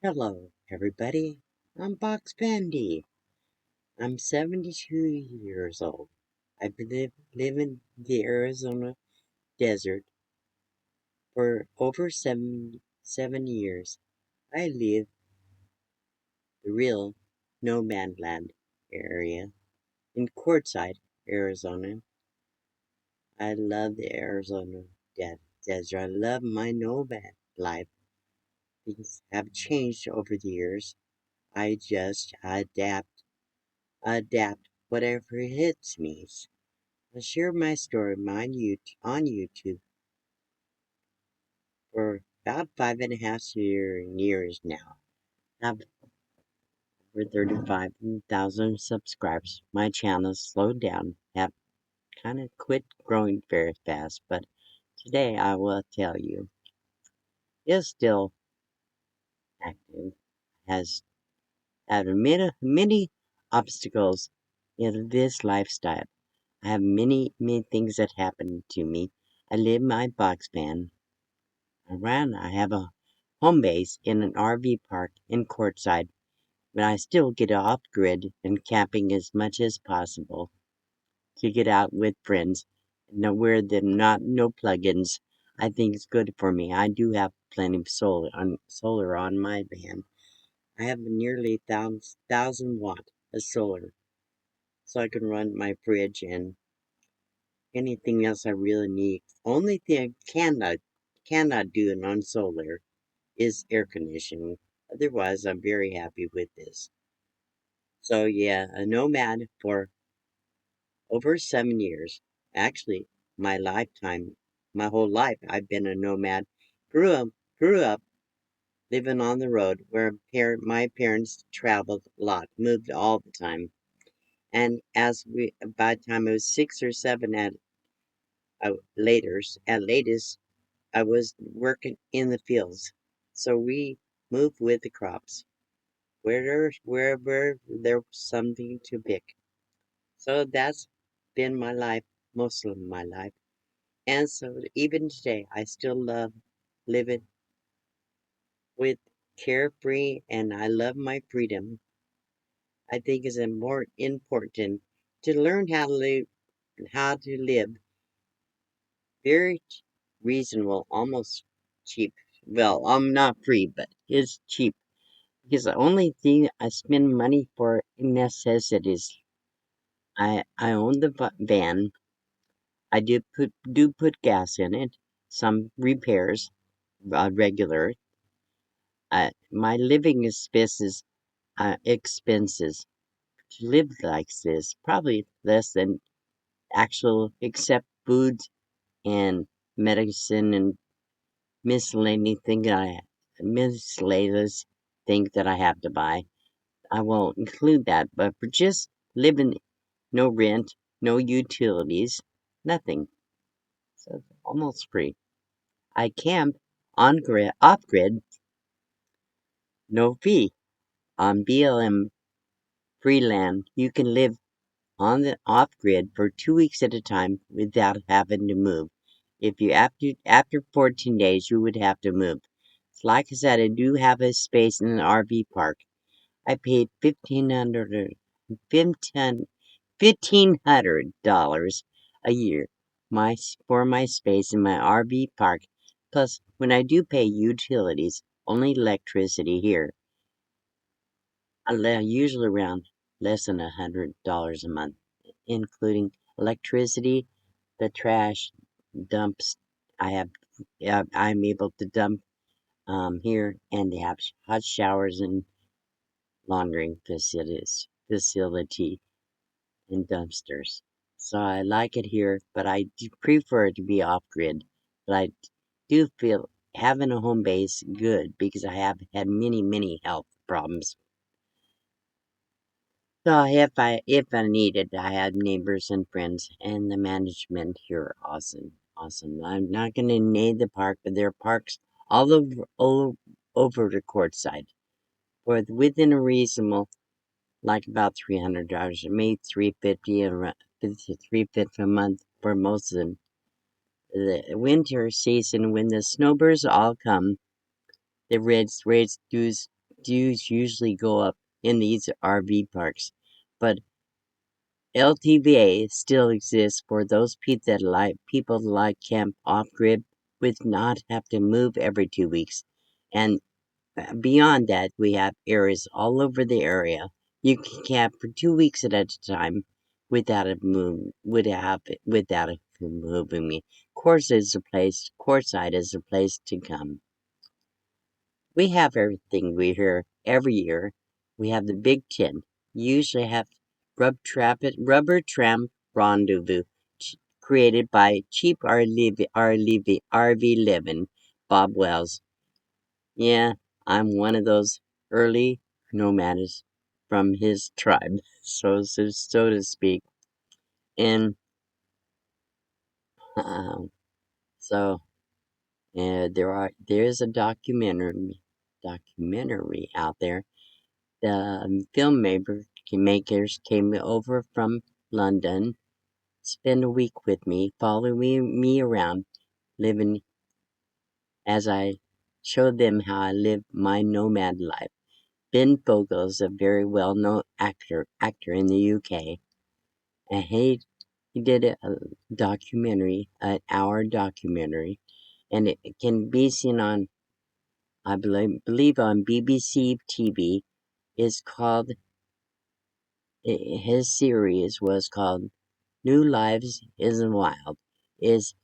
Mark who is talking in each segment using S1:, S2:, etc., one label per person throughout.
S1: Hello, everybody. I'm Box Pandy. I'm 72 years old. I've been living the Arizona desert for over seven years. I live the real NOMADLAnd area in Quartzsite, Arizona. I love the Arizona desert. I love my nomad life. Things have changed over the years. I just adapt whatever hits me. I share my story on YouTube for about 5.5 years now. I have over 35,000 subscribers. My channel slowed down, have kind of quit growing very fast, but today I will tell you, is still active, has had many obstacles in this lifestyle. I have many things that happened to me. I live my box van around. I have a home base in an RV park in Quartzsite, but I still get off grid and camping as much as possible to get out with friends. Where there not no plugins. I think it's good for me. I do have plenty of solar on my van. I have nearly thousand watt of solar, so I can run my fridge and anything else I really need. Only thing I cannot do it on solar is air conditioning. Otherwise, I'm very happy with this. So yeah, a nomad for over 7 years. Actually, my lifetime, my whole life, I've been a nomad. Grew up living on the road where my parents traveled a lot, moved all the time. And by the time I was 6 or 7 at latest, I was working in the fields. So we moved with the crops. Wherever there was something to pick. So that's been my life, most of my life. And so even today, I still love living with carefree and I love my freedom. I think it's more important to learn how to live very reasonable, almost cheap. Well, I'm not free, but it's cheap because the only thing I spend money for necessities. I own the van. I do put gas in it, some repairs, regular. My living expenses to live like this probably less than actual, except food and medicine and miscellaneous things that I have to buy. I won't include that, but for just living, no rent, no utilities, nothing. So it's almost free. I camp off grid, no fee. On BLM free land, you can live on the off grid for 2 weeks at a time without having to move. If you after 14 days, you would have to move. So like I said, I do have a space in an RV park. I paid $1,500 a year for my space in my RV park. Plus, when I do pay utilities, only electricity here, usually around less than $100 a month, including electricity, the trash dumps. I have, I'm able to dump here, and they have hot showers and laundering facility and dumpsters. So I like it here, but I do prefer it to be off grid. But I do feel having a home base good because I have had many health problems. So if I need it, I have neighbors and friends, and the management here are awesome. I'm not going to name the park, but there are parks all over the Quartzsite, within a reasonable, like about $300, maybe $350 a month for most of them. The winter season, when the snowbirds all come, the rates dues usually go up in these RV parks, but LTVA still exists for those people that like camp off grid with not have to move every 2 weeks. And beyond that, we have areas all over the area. You can camp for 2 weeks at a time without a move, without a moving me. Quartzsite is a place to come. We have everything we hear every year. We have the Big Ten. You usually have rubber tramp rendezvous created by cheap RV living, Bob Wells. Yeah, I'm one of those early nomads from his tribe, so to speak. And um, so there's a documentary out there. The filmmakers came over from London, spent a week with me, following me around, living as I showed them how I live my nomad life. Ben Fogle is a very well-known actor in the UK, and he did a documentary, an hour documentary, and it can be seen on, I believe on BBC TV. It's called his series was called New Lives Isn't Wild. Is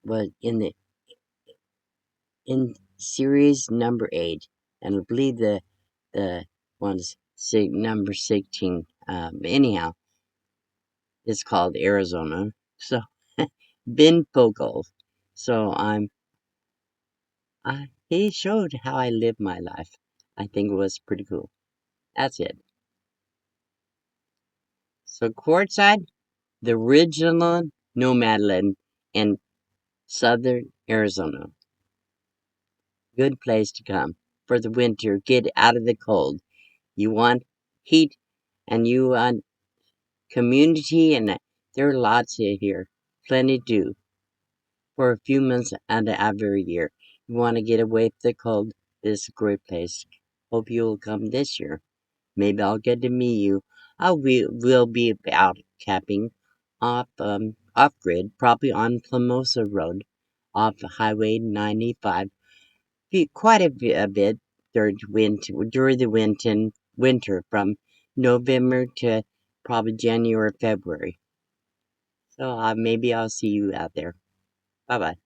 S1: was in series number 8, and I believe the one's number 16. Anyhow, it's called Arizona. So Ben Fogle. So he showed how I live my life. I think it was pretty cool. That's it. So Quartzsite, the original Nomadland in southern Arizona. Good place to come for the winter. Get out of the cold. You want heat and you want community, and there are lots here. Plenty to do for a few months out of every year. You want to get away from the cold. This is a great place. Hope you'll come this year. Maybe I'll get to meet you. Will be out camping off grid, probably on Plamosa Road, off Highway 95. Quite a bit during the winter from November to probably January, February. So maybe I'll see you out there. Bye bye.